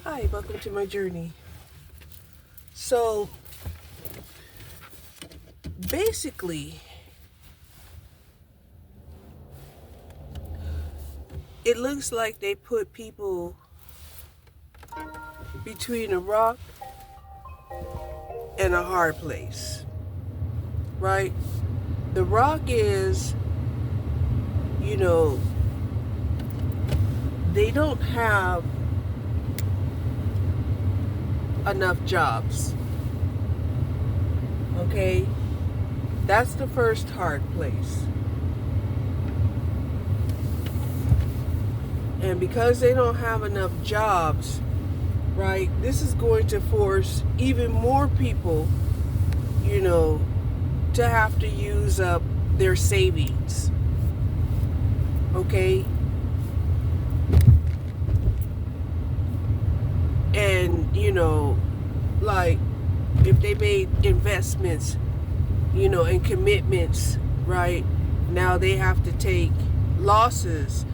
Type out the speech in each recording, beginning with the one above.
Hi, welcome to my journey. So, basically, it looks like they put people between a rock and a hard place, right? The rock is, you know, they don't have enough jobs, okay? That's the first hard place. And because they don't have enough jobs, right, this is going to force even more people, to have to use up their savings. Okay? And, like if they made investments, and commitments, right? Now they have to take losses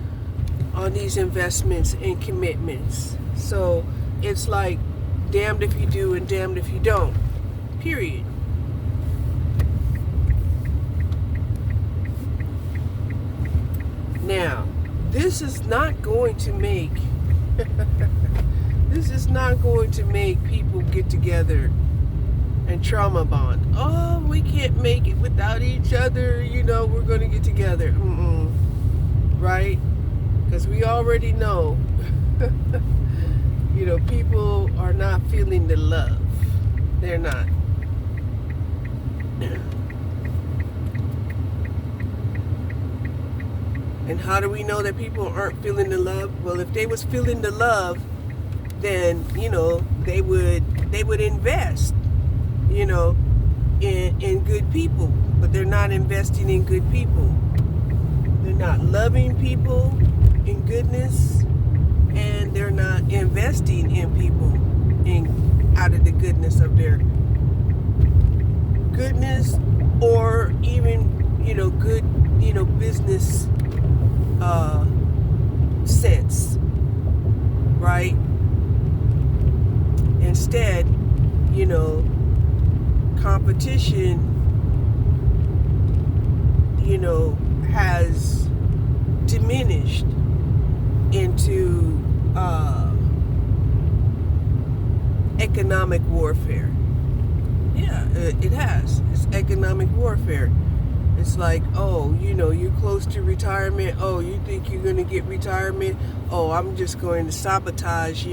on these investments and commitments. So it's like damned if you do and damned if you don't. Period. Now, this is not going to make people get together and trauma bond. Oh, we can't make it without each other. We're going to get together. Right? Because we already know, people are not feeling the love. They're not. And how do we know that people aren't feeling the love? Well, if they was feeling the love, then, they would invest, in good people. But they're not investing in good people. They're not loving people in goodness, and they're not investing in people out of the goodness of their goodness, or even good business sense, right? Instead, competition has diminished into economic warfare. Yeah, it has. It's economic warfare. It's like, oh, you're close to retirement. Oh, you think you're going to get retirement? Oh, I'm just going to sabotage,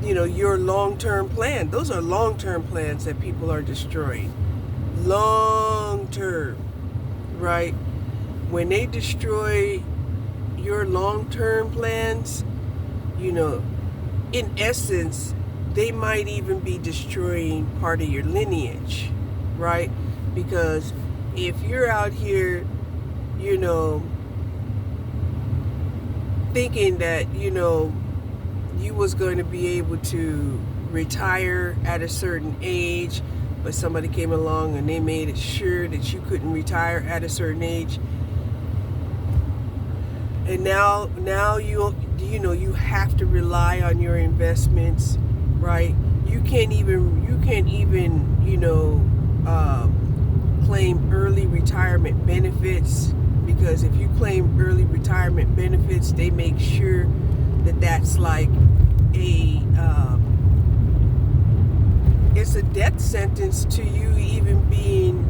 your long-term plan. Those are long-term plans that people are destroying. Long-term, right? When they destroy your long-term plans, in essence, they might even be destroying part of your lineage, right? Because if you're out here, thinking that, you was going to be able to retire at a certain age, but somebody came along and they made it sure that you couldn't retire at a certain age, and now you have to rely on your investments, right? You can't even claim early retirement benefits, because if you claim early retirement benefits, they make sure that that's like it's a death sentence to you even being,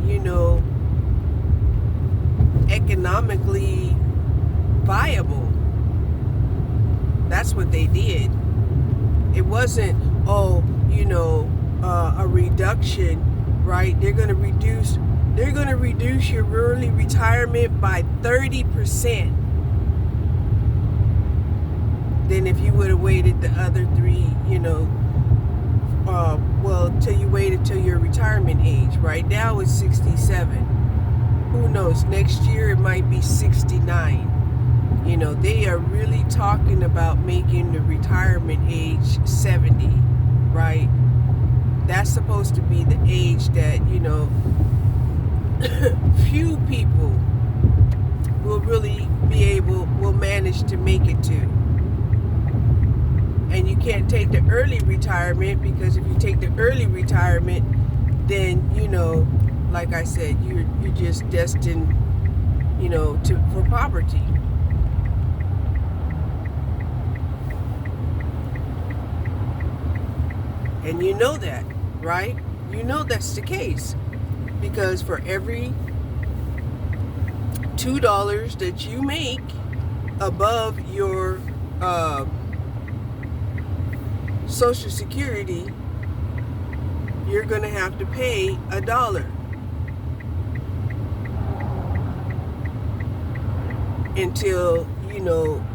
economically viable. That's what they did. It wasn't, a reduction, right? They're going to reduce your early retirement by 30%. Then if you would have waited the other three, till you waited till your retirement age. Right now it's 67. Who knows? Next year it might be 69. They are really talking about making the retirement age 70, right? That's supposed to be the age that, few people will manage to make it to. and you can't take the early retirement, because if you take the early retirement, then, you know, like I said, you're just destined, you know, for poverty. And you know that, right? You know that's the case, because for every $2 that you make above your Social Security, you're going to have to pay $1 until, you know,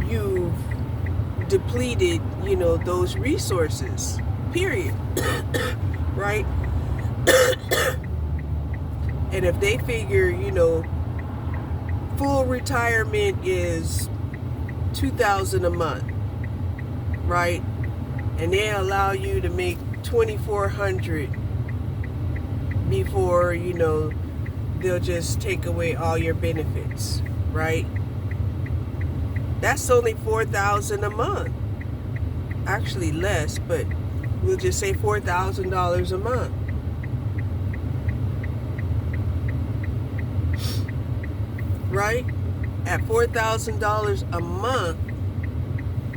you've depleted, you know, those resources, period. Right? And if they figure, you know, full retirement is $2,000 a month, right? And they allow you to make $2,400 before, you know, they'll just take away all your benefits, right? That's only $4,000 a month. Actually less, but we'll just say $4,000 a month. Right? At $4,000 a month,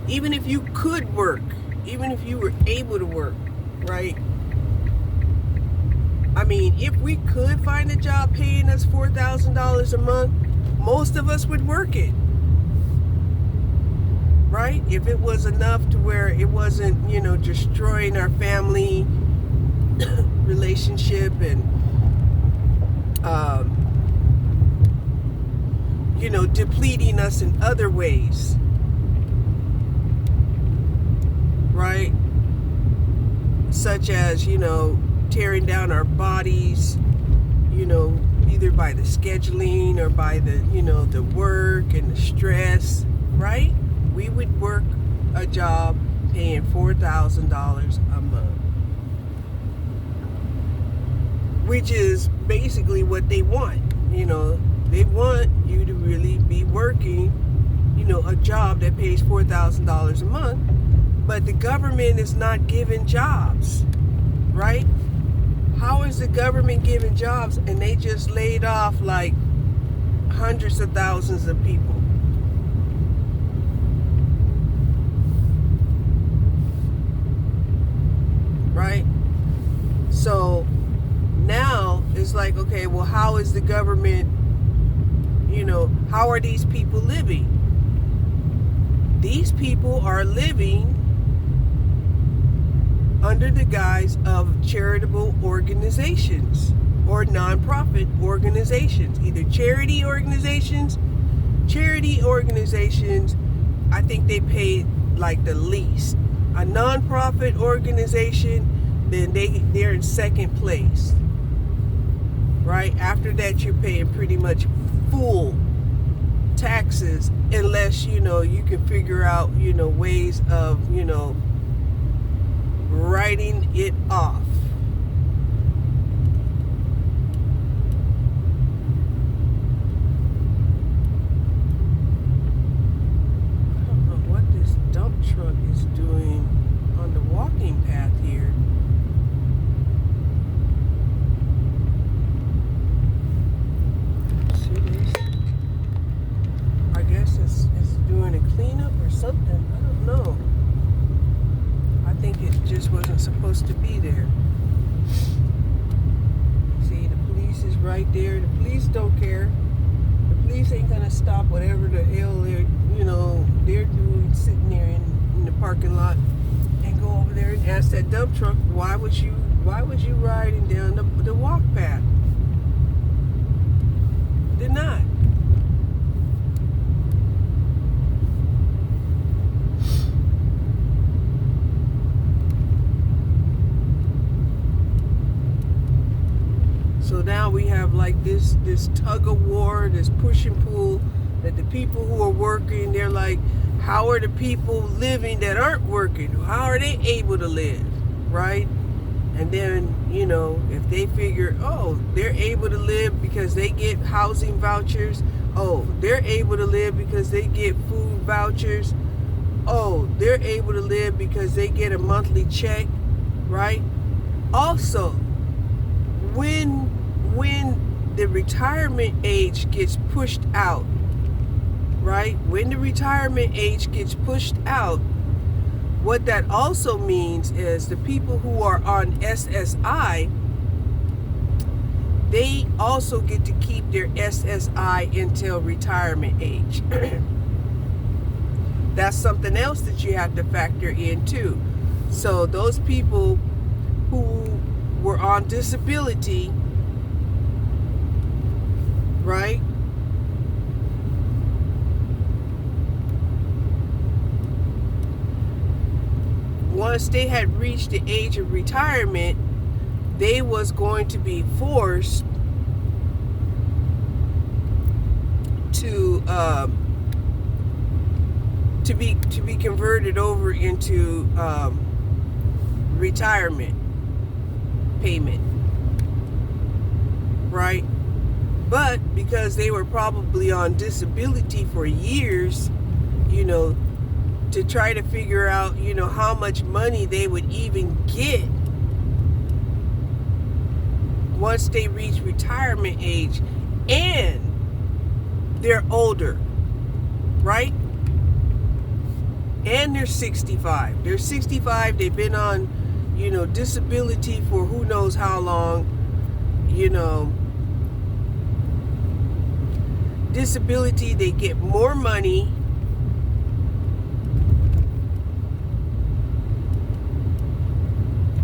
even if you could work, even if you were able to work, right? I mean, if we could find a job paying us $4,000 a month, most of us would work it. Right? If it was enough to where it wasn't, you know, destroying our family relationship and, you know, depleting us in other ways. Right? Such as, you know, tearing down our bodies, you know, either by the scheduling or by the, you know, the work and the stress, right? We would work a job paying $4,000 a month, which is basically what they want. You know, they want you to really be working, you know, a job that pays $4,000 a month, but the government is not giving jobs, right? How is the government giving jobs and they just laid off like hundreds of thousands of people? Right? So now it's like, okay, well, how is the government, you know, how are these people living? These people are living under the guise of charitable organizations or nonprofit organizations, either charity organizations. Charity organizations, I think they pay like the least. A nonprofit organization, then they're in second place. Right? After that, you're paying pretty much full taxes, unless, you know, you can figure out, you know, ways of, you know, writing it off. I don't know what this dump truck is doing on the walking path here. See this? I guess it's doing a cleanup or something. I don't know. I think it just wasn't supposed to be there. See, the police is right there. The police don't care. The police ain't gonna stop whatever the hell they're doing, sitting there in the parking lot, and go over there and ask that dump truck, why was you riding down the walk path? They're not. So now we have like this tug of war, this push and pull, that the people who are working, they're like, how are the people living that aren't working? How are they able to live, right? And then, you know, if they figure, oh, they're able to live because they get housing vouchers, oh, they're able to live because they get food vouchers, oh, they're able to live because they get a monthly check, right? Also, when the retirement age gets pushed out, right? When the retirement age gets pushed out, what that also means is the people who are on SSI, they also get to keep their SSI until retirement age. That's something else that you have to factor in too. So those people who were on disability, right? Once they had reached the age of retirement, they was going to be forced to be converted over into retirement payment, right? But because they were probably on disability for years, you know, to try to figure out, you know, how much money they would even get once they reach retirement age, and they're older, right? And they're 65. They're 65. They've been on, you know, disability for who knows how long. You know, disability, they get more money